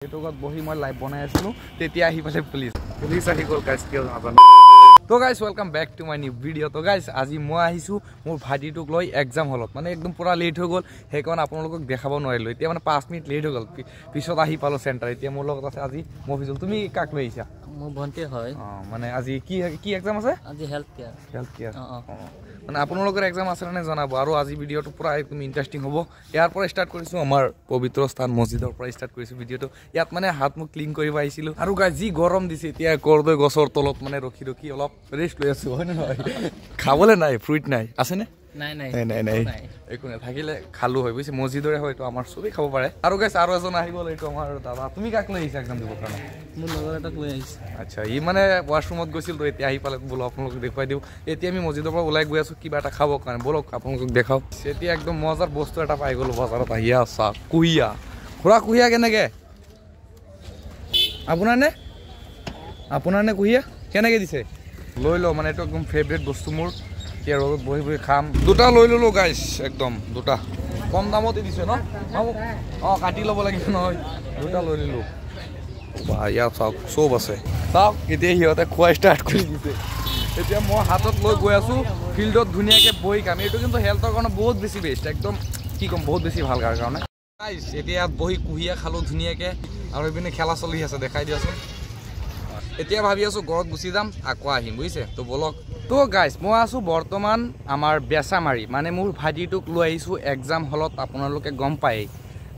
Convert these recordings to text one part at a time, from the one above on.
এইটোত বহি মই লাইভ বনাই আছিলো তেতিয়া আহি পালে পুলিচ আহি গল গাইস কিয় নাজানো তো guys welcome back to my new video তো গাইস আজি মই আহিছো মোৰ ভাইটিটোক লৈ এক্সাম হলত মানে একদম পুৰা লেট হৈ গল হেকন আপোনালোকক দেখাব নোৱাৰিলো এতিয়া মানে 5 মিনিট লেট হৈ গল পিছত আহি পালো সেন্টাৰ এতিয়া মোৰ লগত আছে আজি মফিজুল তুমি কাক লৈ আহিছা মোৰ ভন্টি হয় মানে আজি কি এক্সাম আছে আজি হেলথ কেয়াৰ মানে আপোনালোকৰ এক্সাম আছে নে জনাব আৰু আজি ভিডিওটো পুৰা একদম ইন্টাৰেষ্টিং হ'ব ইয়াৰ পৰা ষ্টাৰ্ট কৰিছো আমাৰ পবিত্ৰ স্থান মছজিদৰ পৰা ষ্টাৰ্ট কৰিছো ভিডিওটো ইয়াত মানে হাত মুখ ক্লিন কৰিব আহিছিলো আৰু গাইস যি গৰম দিছে এতিয়া কৰদৈ গছৰ তলত মানে ৰখি অলপ ৰেষ্ট লৈ আছো হয় নহয় খাবলে নাই ফ্ৰুইট নাই আছে নে নাই একো নাই থাকিলে খালো হয় বুঝি মছজিদৰে হয়তো আমাৰ সবেই খাব পাৰে আৰু গাইস আৰু এজন আহি গল এইটো আমাৰ দাদা তুমি কাক লৈ আহিছা একদম দিব কাৰণে মোৰ লগৰ এটাক লৈ আহিছে আচ্ছা ই মানে ওয়াশৰুমত গৈছিল তো এতিয়া আহি পালে বল আপোনালোকক দেখুৱাই দিও এতিয়া আমি মছজিদৰ পৰা ওলাই গৈ আছো কিবা এটা খাব কাৰণে বলক আপোনালোকক দেখাও এতিয়া একদম মজাৰ বস্তু এটা পাই গলো বজাৰত আহিয়া আছে কুহিয়া খুৰা কুহিয়া কেনেকে আপোনাৰ নে কুহিয়া কেনেকে দিছে লৈ ল মানে এটা একদম ফেভাৰিট বস্তু মোৰ এতিয়া ৰ'দত বহি খাম দুটা লৈ ললো গাইস একদম দুটা কম দামতে দিছে ন কাটি ল'ব লাগিব নহয় দুটা লৈ ললো ইয়াত চাওক চব আছে চাওক এতিয়া সিহঁতে খোৱা ষ্টাৰ্ট কৰি দিছে এতিয়া মই হাতত লৈ গৈ আছো ফিল্ডত ধুনীয়াকৈ বহি কাম এইটো কিন্তু হেল্থৰ কাৰণে বহুত বেছি বেষ্ট একদম কি ক'ম বহুত বেছি ভাল কাৰণে গাইস এতিয়া ইয়াত বহি কুহিয়া খালো ধুনীয়াকৈ আৰু এইপিনে খেলা চলি আছে দেখাই দিয়াচোন এতিয়া ভাবি আছো ঘৰত গুচি যাম আকৌ আহিম বুজিছে তো বলক তো গাইস মই আছো বৰ্তমান আমাৰ বেচামাৰী মানে মোৰ ভাইটিটোক লৈ আহিছো এক্সাম হলত আপোনালোকে গম পায়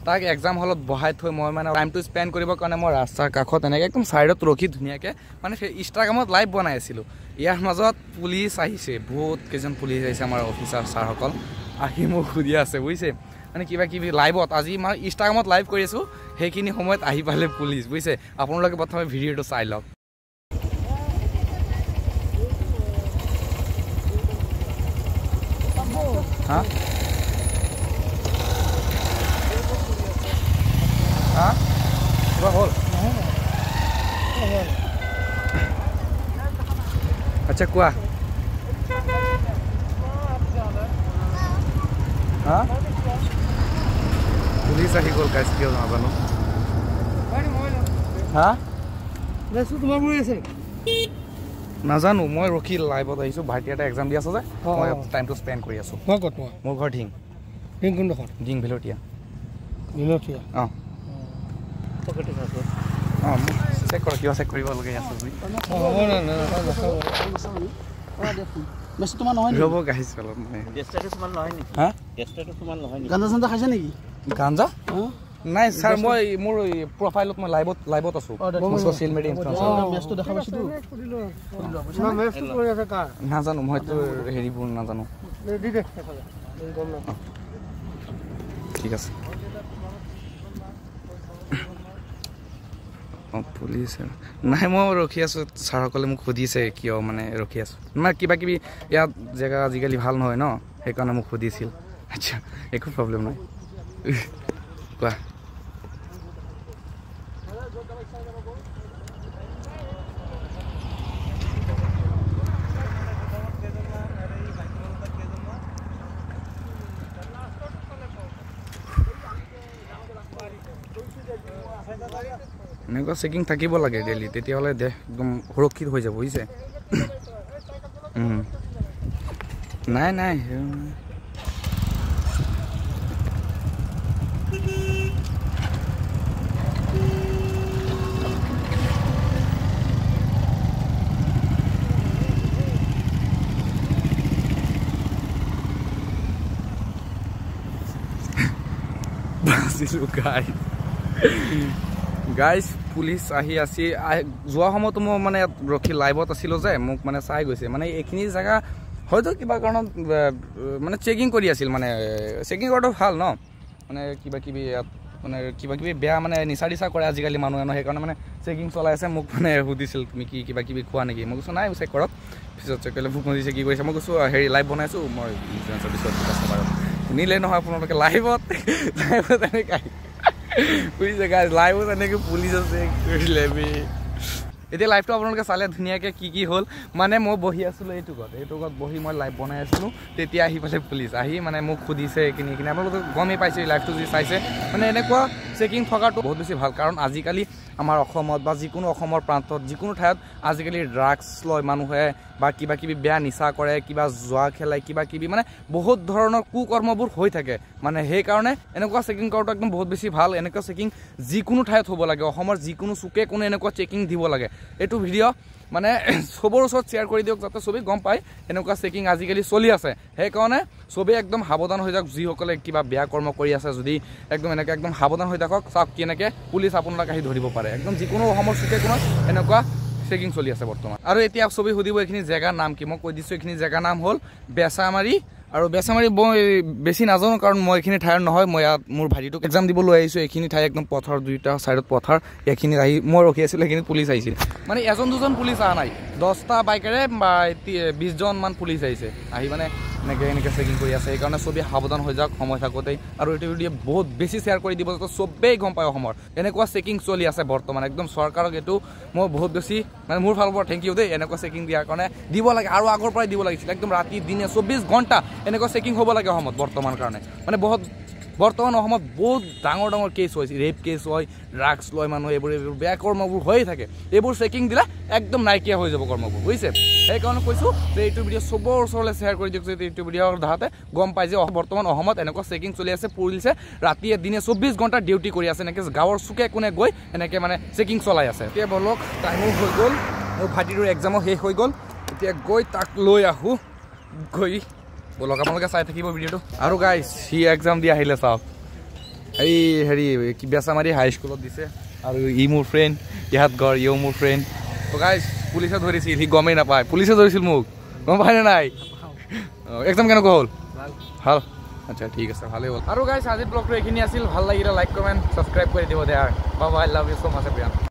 তাক এক্সাম হলত বহাই থৈ মই মানে টাইমটো স্পেণ্ড কৰিবৰ কাৰণে মই ৰাস্তাৰ কাষত এনেকৈ একদম ছাইডত ৰখি ধুনীয়াকৈ মানে ইনষ্টাগ্ৰামত লাইভ বনাই আছিলোঁ ইয়াৰ মাজত পুলিচ আহিছে বহুত কেইজন পুলিচ আহিছে আমাৰ অফিচাৰ ছাৰসকল আহি মোক সুধি আছে বুজিছে মানে কিবা কিবি লাইভত আজি মই ইনষ্টাগ্ৰামত লাইভ কৰি আছোঁ সেইখিনি সময়ত আহি পালে পুলিচ বুজিছে আপোনালোকে প্ৰথমে ভিডিঅ'টো চাই লওক আচ্ছা কোৱা পুলিচ আহি গ'ল গাইছ কিয় নাজানো নাজানো মই ৰখি লাইভত আহিছোঁ ভাইটি এটা এক্সাম দি আছে যে মই টাইমটো স্পেণ্ড কৰি আছোঁ মোৰ ঘৰ ঢিং কোনডোখৰ ঢিং ভেলতীয়া চেক কৰ কিয় চেক কৰিবলগীয়া আছে ৰ'ব গাইছ অলপ গাঞ্জা খাইছে নেকি গাঞ্জা নাই ছাৰ মই মোৰ প্ৰফাইলত মই লাইভত আছোঁ ছ'চিয়েল মিডিয়া নাজানো মইতো হেৰিবোৰ নাজানো ঠিক আছে পুলিচ নাই মই ৰখি আছোঁ ছাৰসকলে মোক সুধিছে কিয় মানে ৰখি আছোঁ মানে কিবা কিবি ইয়াত জেগা আজিকালি ভাল নহয় ন সেইকাৰণে মোক সুধিছিল আচ্ছা একো প্ৰব্লেম নাই কোৱা এনেকুৱা চেকিং থাকিব লাগে ডেইলি তেতিয়াহ'লে দেহ একদম সুৰক্ষিত হৈ যাব বুজিছে নাই গাইজ পুলিচ আহি আছে যোৱা সময়তো মই মানে ৰখি লাইভত আছিলোঁ যে মোক মানে চাই গৈছে মানে এইখিনি জেগা হয়তো কিবা কাৰণত মানে চেকিং কৰি আছিল মানে চেকিং কৰাটো ভাল ন মানে কিবা কিবি ইয়াত মানে কিবা কিবি বেয়া মানে নিচা কৰে আজিকালি মানুহে ন সেইকাৰণে মানে চেকিং চলাই আছে মোক মানে সুধিছিল তুমি কি কিবা কিবি খোৱা নেকি মই কৈছোঁ নাই চেক কৰক পিছত চেক কৰিলে ভোক মৰিছে কি কৰিছে মই কৈছোঁ হেৰি লাইভ বনাইছোঁ মই ইঞ্চুৰেঞ্চৰ পিছত কাষ্টমাৰক শুনিলে নহয় আপোনালোকে লাইভত এনেকৈ বুজিছে গাইজ লাইভত এনেকৈ পুলিচ আছে কৰিলে এতিয়া লাইভটো আপোনালোকে চালে ধুনীয়াকৈ কি হ'ল মানে মই বহি আছিলোঁ এইটোকত বহি মই লাইভ বনাই আছিলোঁ তেতিয়া আহি পালে পুলিচ আহি মানে মোক সুধিছে এইখিনি আপোনালোকে গমেই পাইছে লাইভটো যি চাইছে মানে এনেকুৱা চেকিং থকাটো বহুত বেছি ভাল কাৰণ আজিকালি আমাৰ অসমত বা যিকোনো অসমৰ প্ৰান্তত যিকোনো ঠাইত আজিকালি ড্ৰাগছ লয় মানুহে বা কিবা কিবি বেয়া নিচা কৰে কিবা জুৱা খেলায় কিবা কিবি মানে বহুত ধৰণৰ কুকৰ্মবোৰ হৈ থাকে মানে সেইকাৰণে এনেকুৱা চেকিং কৰাটো একদম বহুত বেছি ভাল এনেকুৱা চেকিং যিকোনো ঠাইত হ'ব লাগে অসমৰ যিকোনো চুকে কোনে এনেকুৱা চেকিং দিব লাগে এইটো ভিডিঅ' মানে সবৰ ওচৰত শ্বেয়াৰ কৰি দিয়ক যাতে চবেই গম পায় এনেকুৱা চেকিং আজিকালি চলি আছে সেইকাৰণে চবেই একদম সাৱধান হৈ যাওক যিসকলে কিবা বেয়া কৰ্ম কৰি আছে যদি একদম এনেকৈ একদম সাৱধান হৈ থাকক চাওক কেনেকৈ পুলিচ আপোনালোক আহি ধৰিব পাৰে একদম যিকোনো অসমৰ চুকে কোণত এনেকুৱা চেকিং চলি আছে বৰ্তমান আৰু এতিয়া চবেই সুধিব এইখিনি জেগাৰ নাম কি মই কৈ দিছোঁ এইখিনি জেগাৰ নাম হ'ল বেচামাৰী আৰু বেচামাৰী মই বেছি নাজানো কাৰণ মই এইখিনি ঠাইৰ নহয় মই ইয়াত মোৰ ভাইটিটোক এক্সাম দিব লৈ আহিছোঁ এইখিনি ঠাই একদম পথাৰ দুইটা ছাইডত পথাৰ এইখিনি আহি মই ৰখি আছিলোঁ সেইখিনি পুলিচ আহিছিল মানে এজন দুজন পুলিচ অহা নাই 10টা বাইকেৰে বা 20জনমান পুলিচ আহিছে আহি মানে এনেকৈ চেকিং কৰি আছে সেইকাৰণে চবেই সাৱধান হৈ যাওক সময় থাকোঁতেই আৰু এইটো ভিডিঅ' বহুত বেছি শ্বেয়াৰ কৰি দিব যাতে চবেই গম পায় অসমৰ এনেকুৱা চেকিং চলি আছে বৰ্তমান একদম চৰকাৰক এইটো মই বহুত বেছি মানে মোৰ ফালৰ পৰা থেংক ইউ দেই এনেকুৱা চেকিং দিয়াৰ কাৰণে দিব লাগে আৰু আগৰ পৰাই দিব লাগিছিল একদম ৰাতি দিনে 24 ঘণ্টা এনেকুৱা চেকিং হ'ব লাগে অসমত বৰ্তমান কাৰণে মানে বৰ্তমান অসমত বহুত ডাঙৰ কেছ হৈছে ৰেপ কেছ হয় ড্ৰাগছ লয় মানুহে এইবোৰ বেয়া কৰ্মবোৰ হৈয়ে থাকে এইবোৰ চেকিং দিলে একদম নাইকিয়া হৈ যাব কৰ্মবোৰ বুজিছে সেইকাৰণে কৈছোঁ যে এইটো ভিডিঅ' চবৰ ওচৰলৈ শ্বেয়াৰ কৰি দিয়ক যে এইটো ভিডিঅ'ৰ ধাতে গম পাই যে বৰ্তমান অসমত এনেকুৱা চেকিং চলি আছে পুলিচে ৰাতিয়ে দিনে 24 ঘণ্টা ডিউটি কৰি আছে এনেকৈ গাঁৱৰ চুকে কোনে গৈ এনেকৈ মানে চেকিং চলাই আছে এতিয়া বলক টাইমো হৈ গ'ল মোৰ ভাইটিটোৰ এক্সামো শেষ হৈ গ'ল এতিয়া গৈ তাক লৈ আহোঁ গৈ বলক আপোনালোকে চাই থাকিব ভিডিঅ'টো আৰু গাইজ সি এক্সাম দি আহিলে চাওক এই হেৰি কি বেচামাৰী হাইস্কুলত দিছে আৰু ই মোৰ ফ্ৰেণ্ড ইয়াত ঘৰ ইও মোৰ ফ্ৰেণ্ড তো গাইজ পুলিচে ধৰিছিল সি গমেই নাপায় পুলিচে ধৰিছিল মোক গম পায়নে নাই এক্সাম কেনেকুৱা হ'ল ভাল আচ্ছা ঠিক আছে ভালেই হ'ল আৰু গাইজ আজিৰ ব্লগটো এইখিনি আছিল ভাল লাগিলে লাইক কমেণ্ট ছাবস্ক্ৰাইব কৰি দিব দে আৰু বাই love you so' much everyone